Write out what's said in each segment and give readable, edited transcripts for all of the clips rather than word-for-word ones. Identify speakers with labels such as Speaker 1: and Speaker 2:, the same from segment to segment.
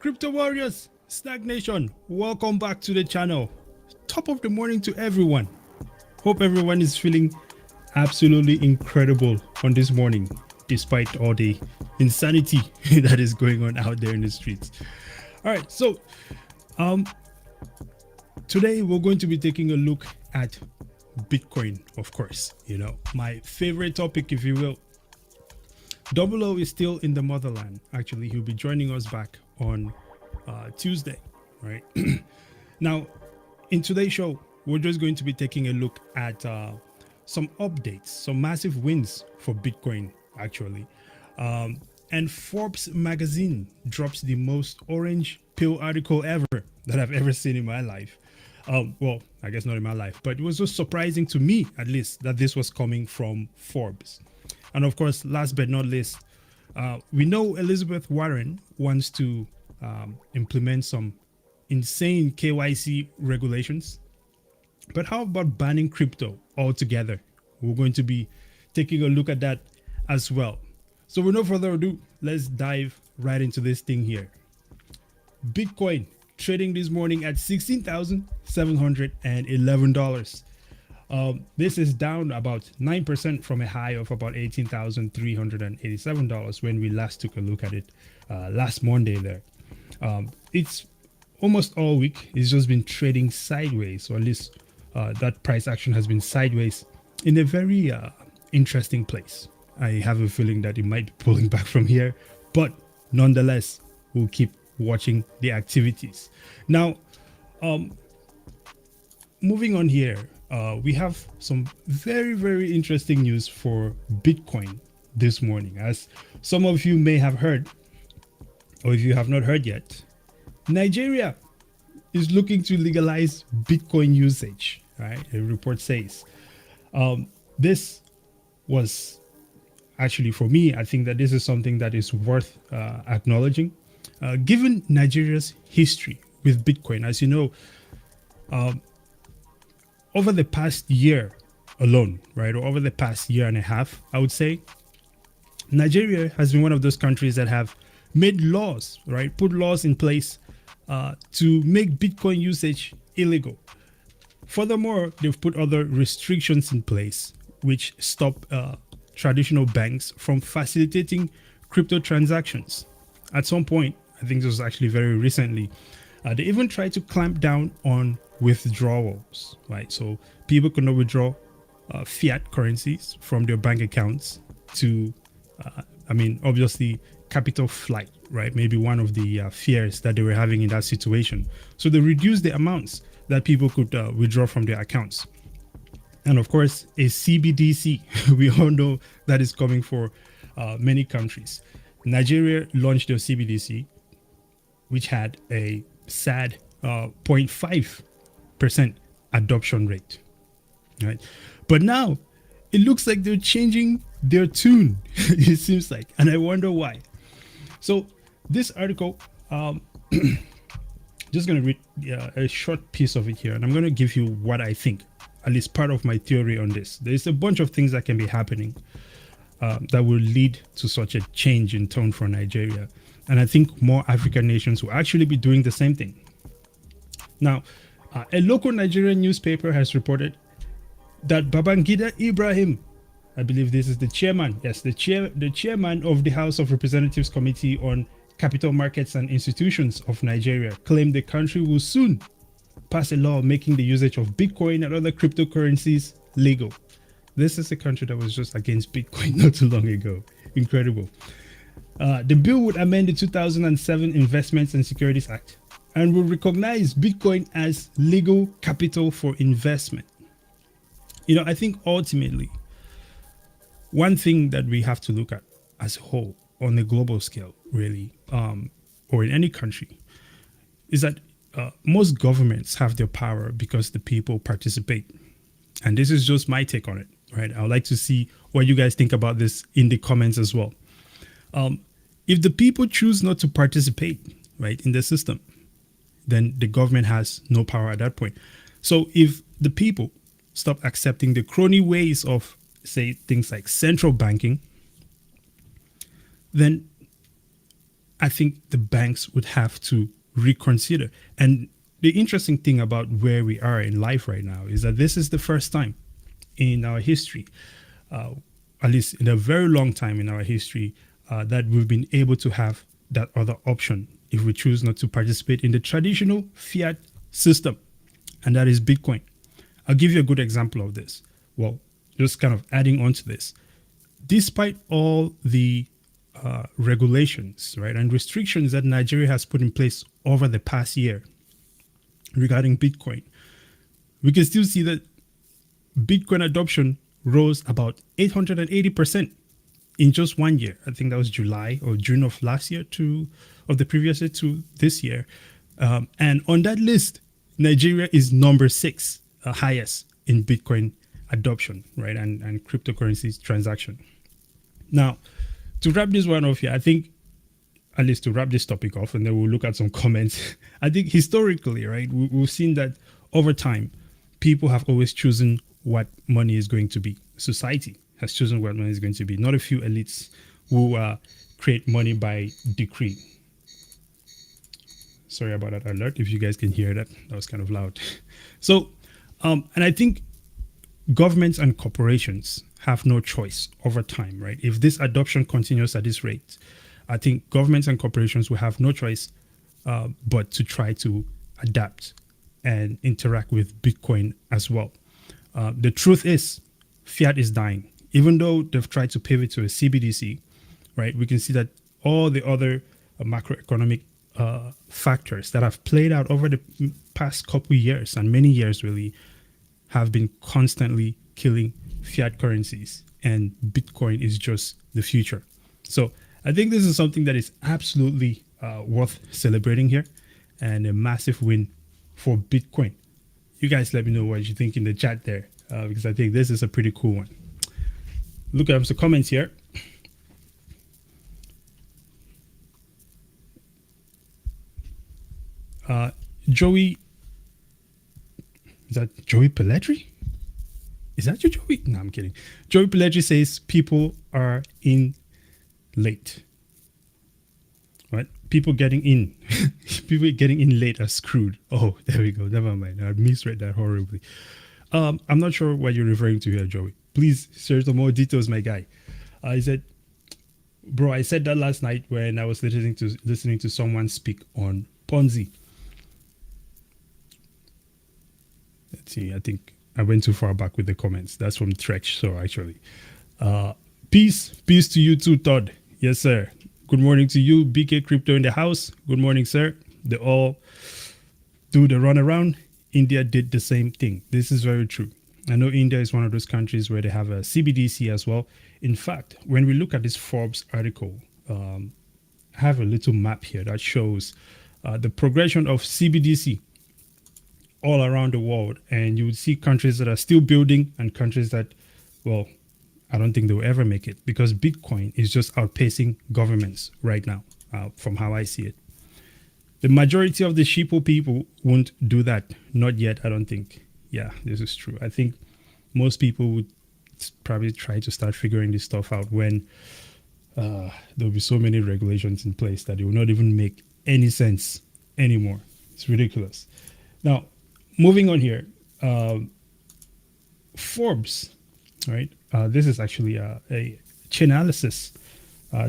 Speaker 1: Crypto Warriors, STAKK Nation, welcome back to the channel. Top of the morning to everyone. Hope everyone is feeling absolutely incredible on this morning, despite all the insanity that is going on out there in the streets. All right, so today we're going to be taking a look at Bitcoin, of course, my favorite topic, if you will. Double O is still in the motherland. Actually, he'll be joining us back on Tuesday, right? Now, in today's show, we're just going to be taking a look at some updates, some massive wins for Bitcoin, actually. And Forbes magazine drops the most orange pill article ever that I've ever seen in my life. Well, I guess not in my life, but it was just surprising to me, at least, that this was coming from Forbes. And of course, last but not least, we know Elizabeth Warren wants to implement some insane KYC regulations. But how about banning crypto altogether? We're going to be taking a look at that as well. So with no further ado, let's dive right into this thing here. Bitcoin trading this morning at $16,711. This is down about 9% from a high of about $18,387 when we last took a look at it last Monday there. It's almost all week. It's just been trading sideways, or at least that price action has been sideways in a very interesting place. I have a feeling that it might be pulling back from here, but nonetheless, we'll keep watching the activities. Now, moving on here, we have some very, very interesting news for Bitcoin this morning. As some of you may have heard, or if you have not heard yet, Nigeria is looking to legalize Bitcoin usage, right? A report says. This was actually, for me, I think that this is something that is worth acknowledging. Given Nigeria's history with Bitcoin, as you know, over the past year alone, right, or over the past year and a half, I would say, Nigeria has been one of those countries that have made laws, right, put laws in place to make Bitcoin usage illegal. Furthermore, they've put other restrictions in place which stop traditional banks from facilitating crypto transactions. At some point, I think this was actually very recently, they even tried to clamp down on withdrawals, right? So people could not withdraw fiat currencies from their bank accounts to, obviously, capital flight, right? Maybe one of the fears that they were having in that situation. So they reduced the amounts that people could withdraw from their accounts. And of course, a CBDC, we all know that is coming for many countries. Nigeria launched their CBDC, which had a sad 0.5% adoption rate, right? But now it looks like they're changing their tune, it seems like, and I wonder why. So this article, just going to read a short piece of it here, and I'm going to give you what I think, at least part of my theory on this. There's a bunch of things that can be happening that will lead to such a change in tone for Nigeria. And I think more African nations will actually be doing the same thing. Now, a local Nigerian newspaper has reported that Babangida Ibrahim, I believe this is the chairman, yes, the chairman of the House of Representatives Committee on Capital Markets and Institutions of Nigeria, claimed the country will soon pass a law making the usage of Bitcoin and other cryptocurrencies legal. This is a country that was just against Bitcoin not too long ago. Incredible. The bill would amend the 2007 Investments and Securities Act and will recognize Bitcoin as legal capital for investment. I think ultimately, one thing that we have to look at as a whole on a global scale, really, or in any country, is that most governments have their power because the people participate. And this is just my take on it, right? I would like to see what you guys think about this in the comments as well. If the people choose not to participate, right, in the system, then the government has no power at that point. So if the people stop accepting the crony ways of, say, things like central banking, then I think the banks would have to reconsider. And the interesting thing about where we are in life right now is that this is the first time in our history, uh, at least in a very long time in our history, that we've been able to have that other option if we choose not to participate in the traditional fiat system, and that is Bitcoin. I'll give you a good example of this. Well, just kind of adding on to this, despite all the regulations, right, and restrictions that Nigeria has put in place over the past year regarding Bitcoin, we can still see that Bitcoin adoption rose about 880% in just 1 year. I think that was July or June of last year of the previous year to this year. And on that list, Nigeria is number 6 highest in Bitcoin adoption, right, and cryptocurrencies transaction. Now, to wrap this one off here, I think, at least to wrap this topic off, and then we'll look at some comments. I think historically, right, we've seen that over time, people have always chosen what money is going to be. Society has chosen what money is going to be, not a few elites who create money by decree. Sorry about that alert. If you guys can hear that, that was kind of loud. So, and I think governments and corporations have no choice over time, right? If this adoption continues at this rate, I think governments and corporations will have no choice but to try to adapt and interact with Bitcoin as well. The truth is, fiat is dying. Even though they've tried to pivot to a CBDC, right? We can see that all the other macroeconomic factors that have played out over the past couple of years, and many years really, have been constantly killing fiat currencies, and Bitcoin is just the future. So I think this is something that is absolutely worth celebrating here, and a massive win for Bitcoin. You guys let me know what you think in the chat there, because I think this is a pretty cool one. Look at some comments here. Joey, is that Joey Pelletri? Is that your Joey? No, I'm kidding. Joey Pelletri says people are in late. Right? People getting in. People getting in late are screwed. Oh, there we go. Never mind. I misread that horribly. I'm not sure what you're referring to here, Joey. Please share some more details, my guy. He said, bro, I said that last night when I was listening to someone speak on Ponzi. Let's see. I think I went too far back with the comments. That's from Trex. So actually, peace to you too, Todd. Yes, sir. Good morning to you, BK Crypto in the house. Good morning, sir. They all do the runaround. India did the same thing. This is very true. I know India is one of those countries where they have a CBDC as well. In fact, when we look at this Forbes article, I have a little map here that shows the progression of CBDC all around the world, and you would see countries that are still building and countries that, well, I don't think they will ever make it, because Bitcoin is just outpacing governments right now, from how I see it. The majority of the sheeple people won't do that. Not yet, I don't think. Yeah, this is true. I think most people would probably try to start figuring this stuff out when there'll be so many regulations in place that it will not even make any sense anymore. It's ridiculous. Now, moving on here, Forbes, right? This is actually a Chainalysis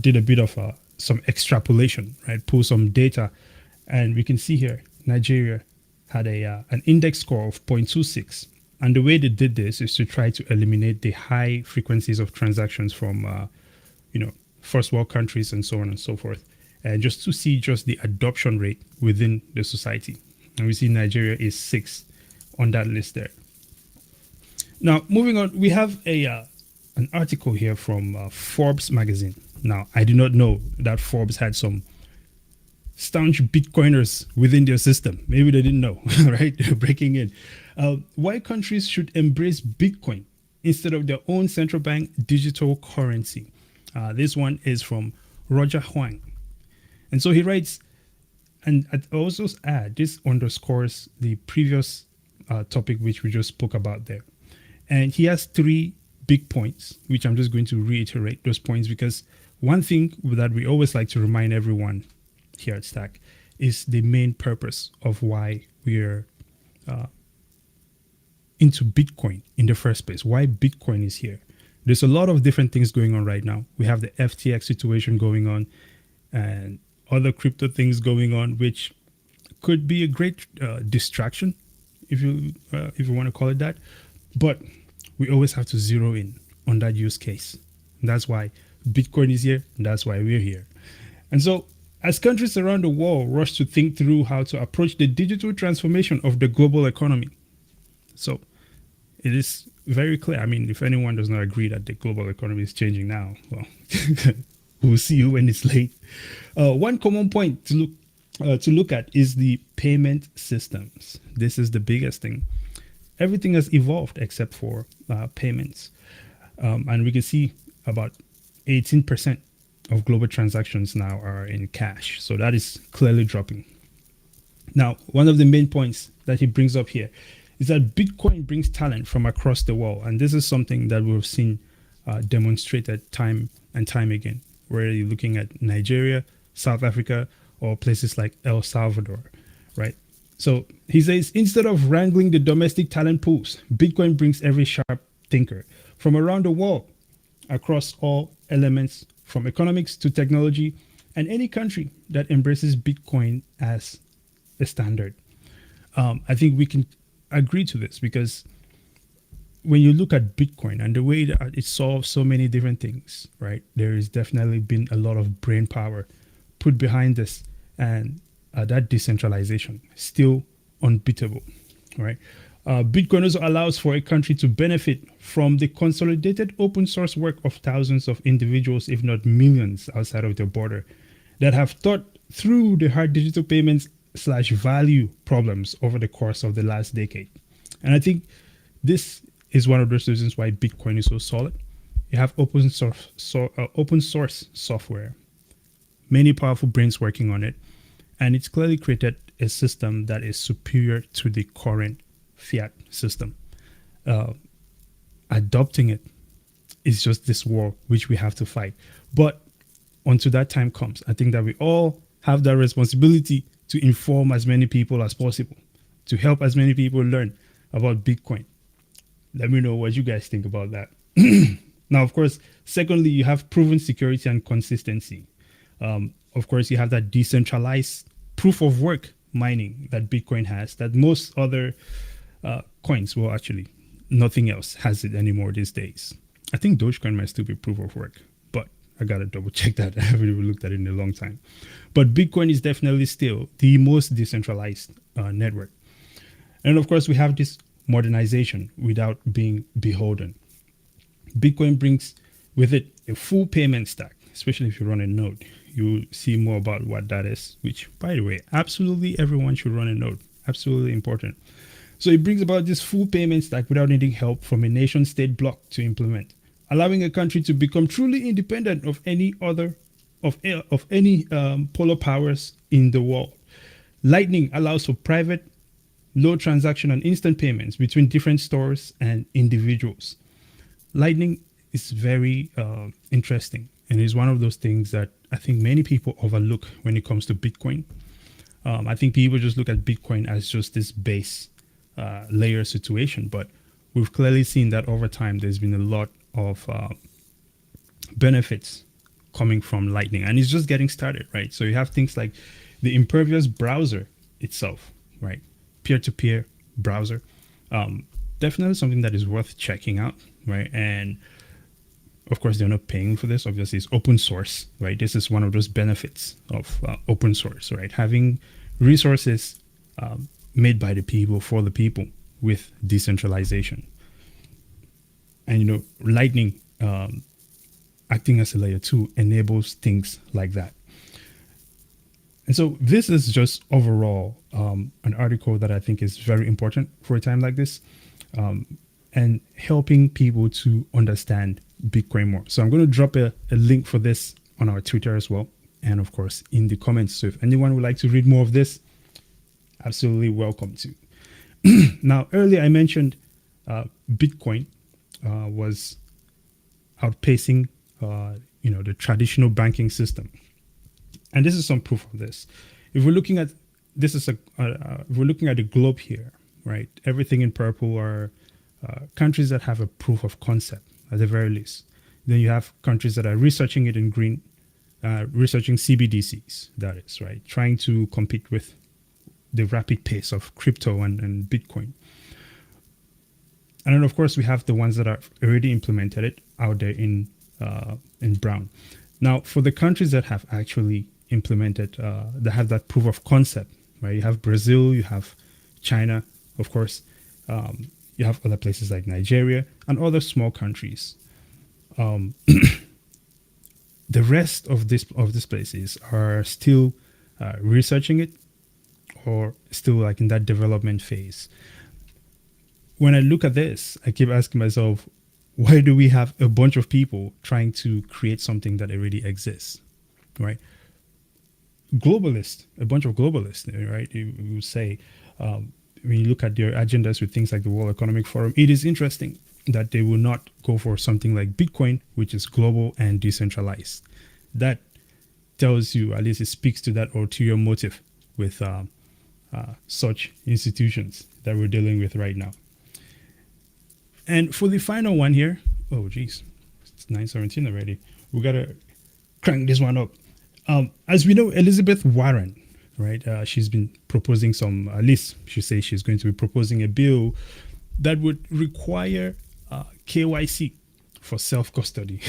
Speaker 1: did a bit of some extrapolation, right? Pull some data, and we can see here Nigeria had an index score of 0.26, and the way they did this is to try to eliminate the high frequencies of transactions from first world countries and so on and so forth, and just to see just the adoption rate within the society. And we see Nigeria is 6th on that list there. Now, moving on, we have an article here from Forbes magazine. Now, I did not know that Forbes had some staunch Bitcoiners within their system. Maybe they didn't know, right? They're breaking in. Why countries should embrace Bitcoin instead of their own central bank digital currency. This one is from Roger Huang. And so he writes, and I also add, this underscores the previous topic which we just spoke about there. And he has 3 big points, which I'm just going to reiterate those points, because one thing that we always like to remind everyone here at Stack is the main purpose of why we're into Bitcoin in the first place, why Bitcoin is here. There's a lot of different things going on right now. We have the FTX situation going on and other crypto things going on, which could be a great distraction, if you want to call it that. But we always have to zero in on that use case. And that's why Bitcoin is here. And that's why we're here. And so, as countries around the world rush to think through how to approach the digital transformation of the global economy, so it is very clear. I mean, if anyone does not agree that the global economy is changing now, well, we'll see you when it's late. One common point to look at is the payment systems. This is the biggest thing. Everything has evolved except for payments, and we can see about 18% of global transactions now are in cash. So that is clearly dropping. Now, one of the main points that he brings up here is that Bitcoin brings talent from across the world. And this is something that we've seen demonstrated time and time again, where you're looking at Nigeria, South Africa, or places like El Salvador, right? So he says, instead of wrangling the domestic talent pools, Bitcoin brings every sharp thinker from around the world across all elements, from economics to technology, and any country that embraces Bitcoin as a standard. I think we can agree to this because when you look at Bitcoin and the way that it solves so many different things, right, there has definitely been a lot of brain power put behind this, and that decentralization is still unbeatable, right? Bitcoin also allows for a country to benefit from the consolidated open source work of thousands of individuals, if not millions, outside of their border that have thought through the hard digital payments / value problems over the course of the last decade. And I think this is one of those reasons why Bitcoin is so solid. You have open source software, many powerful brains working on it, and it's clearly created a system that is superior to the current fiat system. Adopting it is just this war which we have to fight. But until that time comes, I think that we all have that responsibility to inform as many people as possible, to help as many people learn about Bitcoin. Let me know what you guys think about that. Now, of course, secondly, you have proven security and consistency. Of course, you have that decentralized proof of work mining that Bitcoin has, that most other coins, well, actually, nothing else has it anymore these days. I think Dogecoin might still be proof of work, but I got to double check that. I haven't even looked at it in a long time. But Bitcoin is definitely still the most decentralized network. And of course, we have this modernization without being beholden. Bitcoin brings with it a full payment stack, especially if you run a node. You'll see more about what that is, which, by the way, absolutely everyone should run a node. Absolutely important. So it brings about this full payment stack without needing help from a nation state bloc to implement, allowing a country to become truly independent of any polar powers in the world. Lightning allows for private, low transaction and instant payments between different stores and individuals. Lightning is very interesting, and is one of those things that I think many people overlook when it comes to Bitcoin. I think people just look at Bitcoin as just this base layer situation, but we've clearly seen that over time there's been a lot of benefits coming from Lightning, and it's just getting started, right? So you have things like the impervious browser itself, right? Peer-to-peer browser, definitely something that is worth checking out, right? And of course, they're not paying for this. Obviously, it's open source, right? This is one of those benefits of open source, right? Having resources made by the people for the people with decentralization. And, Lightning acting as a layer 2 enables things like that. And so this is just overall an article that I think is very important for a time like this, and helping people to understand Bitcoin more. So I'm going to drop a link for this on our Twitter as well, and of course in the comments. So if anyone would like to read more of this, absolutely welcome to. Now, earlier I mentioned Bitcoin was outpacing the traditional banking system. and this is some proof of this. If we're looking at this is a if we're looking at the globe here, right? Everything in purple are countries that have a proof of concept at the very least. Then you have countries that are researching it in green, researching CBDCs, that is, right? Trying to compete with the rapid pace of crypto and Bitcoin. And then, of course, we have the ones that are already implemented it out there in brown. Now, for the countries that have actually implemented, that have that proof of concept, right? You have Brazil, you have China, of course. You have other places like Nigeria and other small countries. The rest of these places are still researching it or still like in that development phase. When I look at this, I keep asking myself, why do we have a bunch of people trying to create something that already exists, right? A bunch of globalists, right? You say, when you look at their agendas with things like the World Economic Forum, it is interesting that they will not go for something like Bitcoin, which is global and decentralized. That tells you, at least it speaks to that ulterior motive with such institutions that we're dealing with right now. And for the final one here, oh geez, it's 9:17 already. We gotta crank this one up. As we know, Elizabeth Warren, right? She's been proposing some, at least she says she's going to be proposing a bill that would require KYC for self-custody.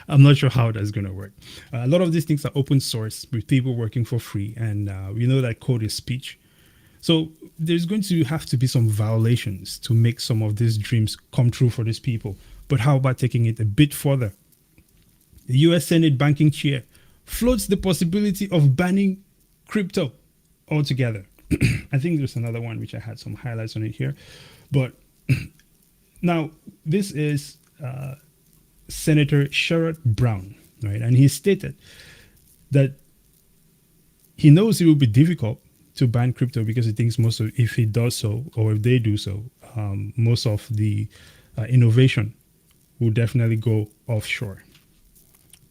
Speaker 1: I'm not sure how that's going to work. A lot of these things are open source with people working for free, and we know that code is speech. So there's going to have to be some violations to make some of these dreams come true for these people. But how about taking it a bit further? The US Senate banking chair floats the possibility of banning crypto altogether. I think there's another one which I had some highlights on it here. But now this is Senator Sherrod Brown, right? And he stated that he knows it will be difficult to ban crypto because he thinks if he does so, or if they do so, most of the innovation will definitely go offshore.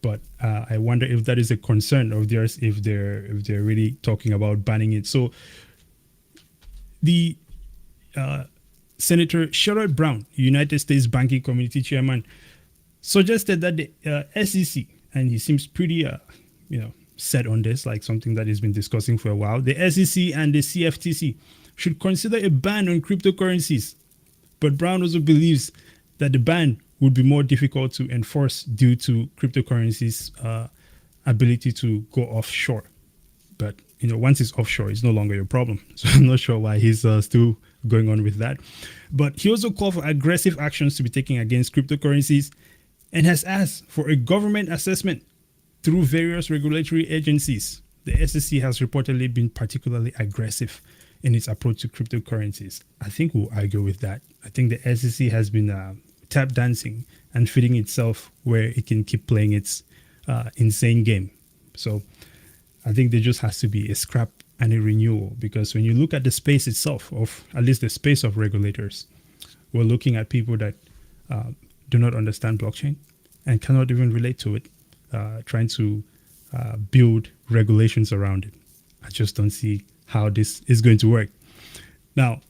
Speaker 1: But I wonder if that is a concern of theirs, if they're really talking about banning it. So the Senator Sherrod Brown, United States Banking Committee Chairman, suggested that the SEC, and he seems pretty set on this, like something that he's been discussing for a while, the SEC and the CFTC should consider a ban on cryptocurrencies. But Brown also believes that the ban would be more difficult to enforce due to cryptocurrencies' ability to go offshore. But once it's offshore, it's no longer your problem. So I'm not sure why he's still going on with that. But he also called for aggressive actions to be taken against cryptocurrencies and has asked for a government assessment through various regulatory agencies. The SEC has reportedly been particularly aggressive in its approach to cryptocurrencies. I think we'll argue with that. I think the SEC has been tap dancing and fitting itself where it can keep playing its insane game. So I think there just has to be a scrap and a renewal, because when you look at the space itself, of at least the space of regulators, we're looking at people that do not understand blockchain and cannot even relate to it, trying to build regulations around it. I just don't see how this is going to work. Now,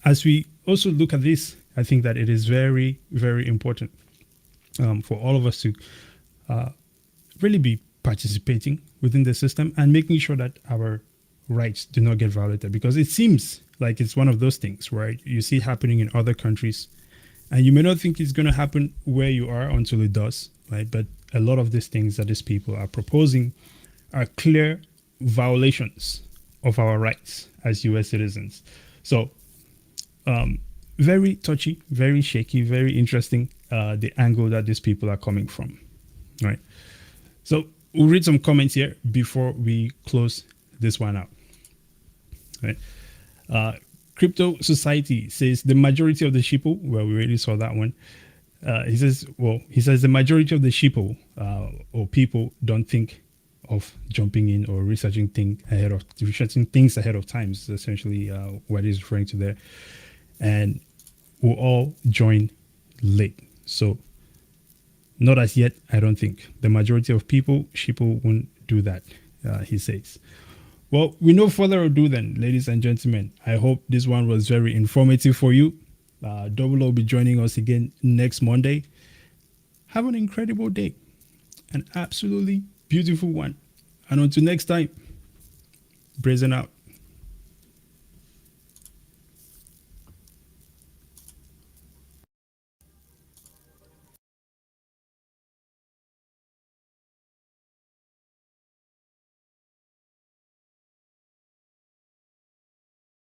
Speaker 1: as we also look at this, I think that it is very, very important for all of us to really be participating within the system and making sure that our rights do not get violated, because it seems like it's one of those things, right? You see it happening in other countries, and you may not think it's going to happen where you are until it does, right? But a lot of these things that these people are proposing are clear violations of our rights as US citizens. So very touchy, very shaky, very interesting, the angle that these people are coming from, right? So we'll read some comments here before we close this one out, right? Crypto Society says the majority of the sheeple, well, we already saw that one. He says the majority of the sheeple or people don't think of jumping in or researching things ahead of time is essentially what he's referring to there. And we'll all join late. So Not as yet, I don't think. The majority of sheeple won't do that, he says. Well, with no further ado then, ladies and gentlemen, I hope this one was very informative for you. Double will be joining us again next Monday. Have an incredible day. An absolutely beautiful one. And until next time, brazen out.